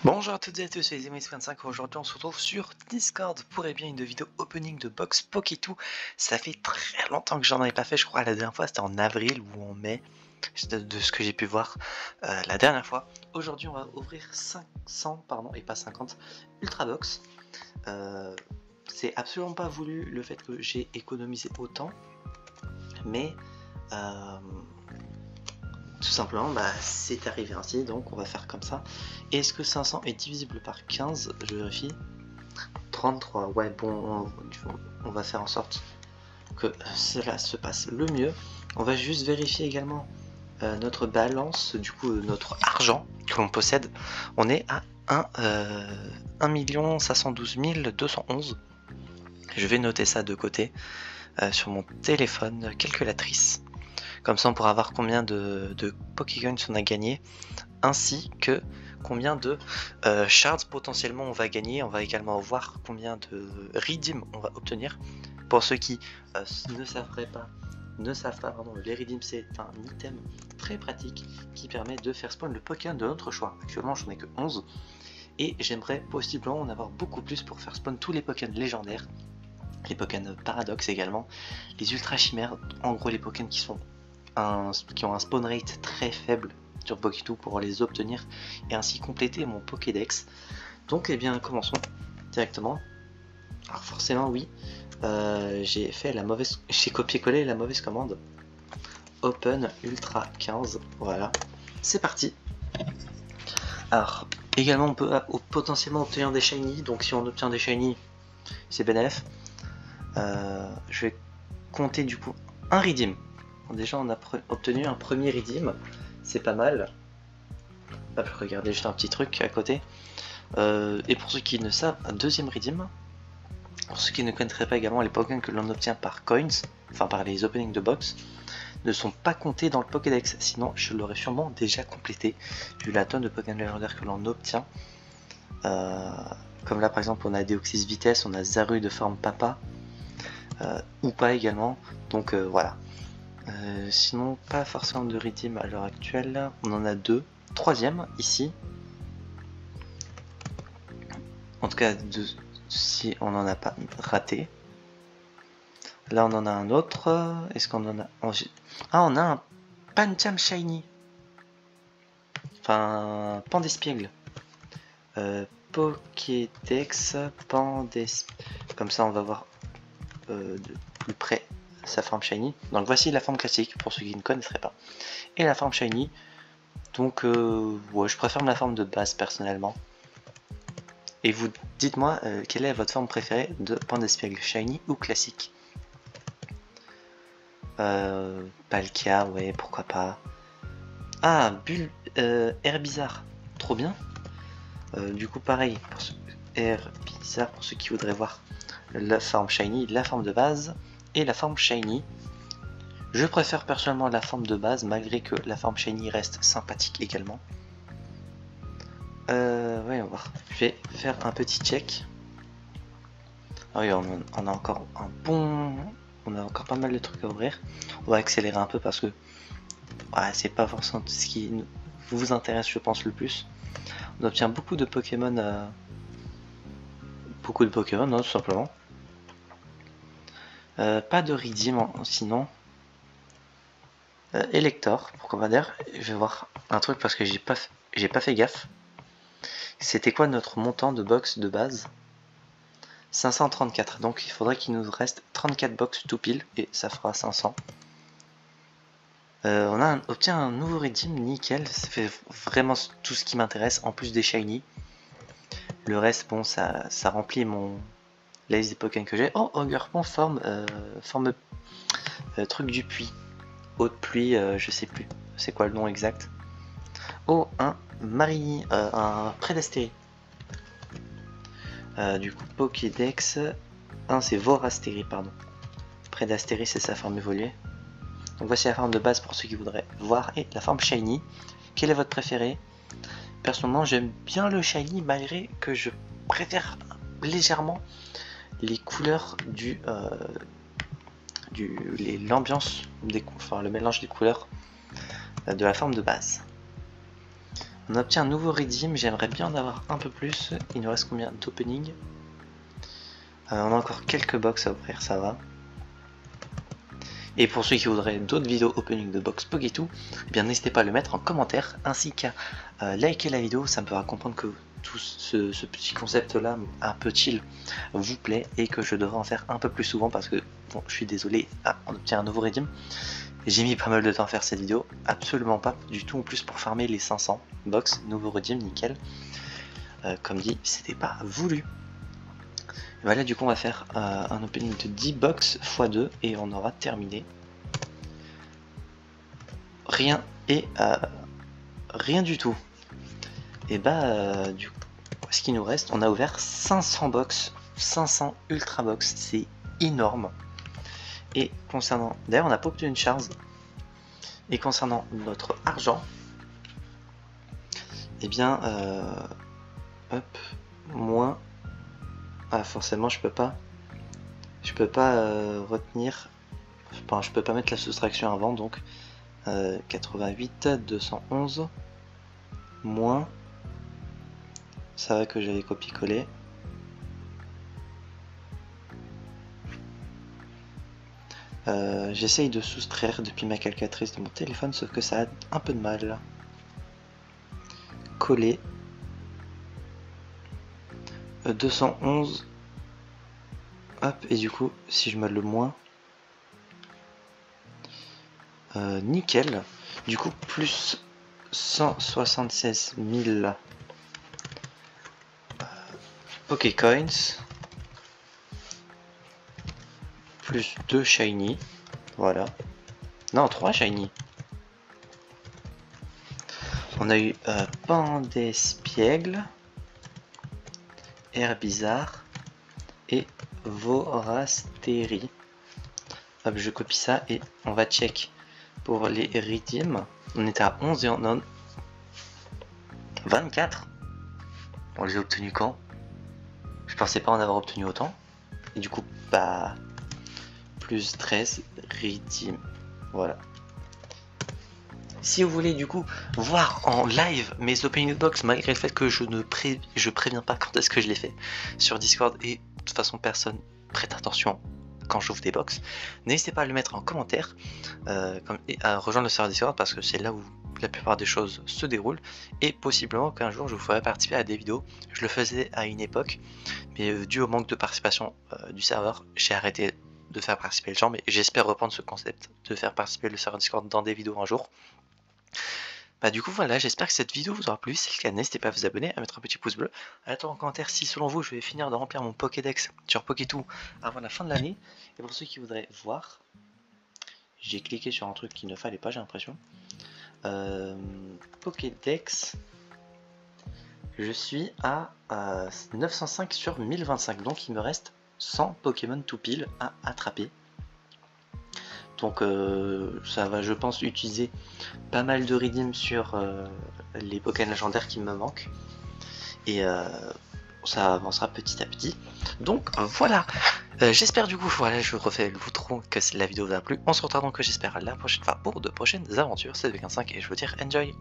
Bonjour à toutes et à tous, c'est Zemis25. Aujourd'hui on se retrouve sur Discord pour une vidéo opening de box Pokétoo. Ça fait très longtemps que j'en avais pas fait, je crois la dernière fois c'était en avril ou en mai, de ce que j'ai pu voir la dernière fois. Aujourd'hui on va ouvrir 500, pardon, et pas 50 Ultra Box. C'est absolument pas voulu le fait que j'ai économisé autant, mais tout simplement c'est arrivé ainsi, donc on va faire comme ça. Est-ce que 500 est divisible par 15? Je vérifie. 33, ouais, bon, on va faire en sorte que cela se passe le mieux. On va juste vérifier également notre balance, du coup notre argent que l'on possède. On est à 1 512 211. Je vais noter ça de côté sur mon téléphone calculatrice. Comme ça on pourra voir combien de Pokécoins on a gagné, ainsi que combien de shards potentiellement on va gagner. On va également voir combien de redeem on va obtenir. Pour ceux qui ne savent pas, les redeem c'est un item très pratique qui permet de faire spawn le Pokémon de notre choix. Actuellement j'en ai que 11 et j'aimerais possiblement en avoir beaucoup plus pour faire spawn tous les Pokémon légendaires, les Pokémon paradoxes également, les ultra chimères, en gros les Pokémon qui ont un spawn rate très faible sur Pokétoo pour les obtenir et ainsi compléter mon Pokédex. Donc commençons directement. Alors forcément oui, j'ai copié-collé la mauvaise commande. Open Ultra 15, voilà, c'est parti. Alors également on peut potentiellement obtenir des shiny, donc si on obtient des shiny c'est bénéf. Je vais compter du coup un redeem. Déjà on a obtenu un premier redeem, c'est pas mal. Hop, regardez juste un petit truc à côté. Et pour ceux qui ne savent, un deuxième redeem. Pour ceux qui ne connaîtraient pas également, les Pokémon que l'on obtient par coins, enfin par les openings de box, ne sont pas comptés dans le Pokédex, sinon je l'aurais sûrement déjà complété, vu la tonne de Pokémon légendaires que l'on obtient. Comme là par exemple on a Deoxys Vitesse, on a Zaru de forme Papa, ou pas également, donc voilà. Sinon pas forcément de redeem à l'heure actuelle, on en a deux. Troisième ici, en tout cas si on n'en a pas raté. Là on en a un autre, est-ce qu'on en a... Ah, on a un Pancham Shiny, enfin Pandespiègle, Pokédex Pandespiègle, comme ça on va voir de plus près sa forme Shiny. Donc voici la forme classique pour ceux qui ne connaîtraient pas, et la forme Shiny. Donc ouais, je préfère la forme de base personnellement. Et vous dites-moi quelle est votre forme préférée de Pandespiègle, Shiny ou classique? Palkia, ouais, pourquoi pas. Ah, Herbizarre, trop bien. Du coup pareil, Herbizarre pour ceux qui voudraient voir la forme Shiny, la forme de base et la forme Shiny. Je préfère personnellement la forme de base, malgré que la forme Shiny reste sympathique également. Ouais, on va voir. Je vais faire un petit check. Ah oui, on a encore un bon... On a encore pas mal de trucs à ouvrir. On va accélérer un peu parce que ouais, c'est pas forcément ce qui vous intéresse, je pense, le plus. On obtient beaucoup de Pokémon, hein, tout simplement. Pas de redeem sinon. Elector, pourquoi pas dire. Je vais voir un truc parce que j'ai pas fait gaffe. C'était quoi notre montant de box de base? 534, donc il faudrait qu'il nous reste 34 box tout pile et ça fera 500. On a obtient un nouveau redeem, nickel, ça fait vraiment tout ce qui m'intéresse en plus des shiny. Le reste, bon, ça remplit la liste des Pokémon que j'ai. Oh, Ogerpon forme truc du puits, eau de pluie, je sais plus, c'est quoi le nom exact. Oh, un Prédastérie. Du coup, Pokédex, c'est Vorastérie, pardon. Prédastérie, c'est sa forme évoluée. Donc voici la forme de base pour ceux qui voudraient voir, et la forme Shiny. Quelle est votre préférée? Personnellement, j'aime bien le Shiny, malgré que je préfère légèrement les couleurs l'ambiance, enfin le mélange des couleurs de la forme de base. On obtient un nouveau redeem, j'aimerais bien en avoir un peu plus. Il nous reste combien d'opening? On a encore quelques box à ouvrir, ça va. Et pour ceux qui voudraient d'autres vidéos opening de box Pokétoo, eh bien n'hésitez pas à le mettre en commentaire ainsi qu'à liker la vidéo, ça me fera comprendre que tout ce petit concept là un peu chill vous plaît et que je devrais en faire un peu plus souvent parce que bon, je suis désolé, on obtient un nouveau redeem. J'ai mis pas mal de temps à faire cette vidéo, absolument pas du tout en plus pour farmer les 500 box, nouveau redeem, nickel. Comme dit, c'était pas voulu. Et voilà, du coup on va faire un opening de 10 box x 2 et on aura terminé. Rien et rien du tout. Et bah du coup, ce qui nous reste, on a ouvert 500 box, 500 ultra box, c'est énorme. Et concernant, d'ailleurs on n'a pas obtenu une charge. Et concernant notre argent, et bien hop, moins. Ah forcément je peux pas retenir, enfin, je peux pas mettre la soustraction avant, donc 88 211 moins, ça va que j'avais copié-collé, j'essaye de soustraire depuis ma calculatrice de mon téléphone, sauf que ça a un peu de mal. Coller 211, hop, et du coup si je mets le moins, nickel, du coup plus 176 000 Pokécoins, plus 2 shiny, voilà, non 3 shiny. On a eu Pandespiègle, Herbizarre et Vorasteri. Hop, je copie ça et on va check pour les redeems. On était à 11 et on en 24. On les a obtenus quand? Je pensais pas en avoir obtenu autant. Et du coup, bah, plus 13 redeem. Voilà. Si vous voulez du coup voir en live mes opening box, malgré le fait que je préviens pas quand est-ce que je les fais sur Discord, et de toute façon personne prête attention quand j'ouvre des box, n'hésitez pas à le mettre en commentaire et à rejoindre le serveur Discord parce que c'est là où la plupart des choses se déroulent, et possiblement qu'un jour je vous ferai participer à des vidéos. Je le faisais à une époque, mais dû au manque de participation du serveur, j'ai arrêté de faire participer les gens, mais j'espère reprendre ce concept de faire participer le serveur Discord dans des vidéos un jour. Bah du coup voilà, j'espère que cette vidéo vous aura plu. Si c'est le cas, n'hésitez pas à vous abonner, à mettre un petit pouce bleu, à mettre en commentaire si selon vous je vais finir de remplir mon Pokédex sur Pokétoo avant la fin de l'année. Et pour ceux qui voudraient voir, j'ai cliqué sur un truc qu'il ne fallait pas, j'ai l'impression. Pokédex, je suis à 905 sur 1025, donc il me reste 100 Pokémon tout pile à attraper. Donc ça va, je pense, utiliser pas mal de redeem sur les Pokémon légendaires qui me manquent. Et ça avancera petit à petit. Donc voilà, j'espère du coup, voilà, je refais le voutron que la vidéo vous a plu. On se retrouve donc, j'espère, la prochaine fois pour de prochaines aventures. C'est 25 et je veux dire enjoy.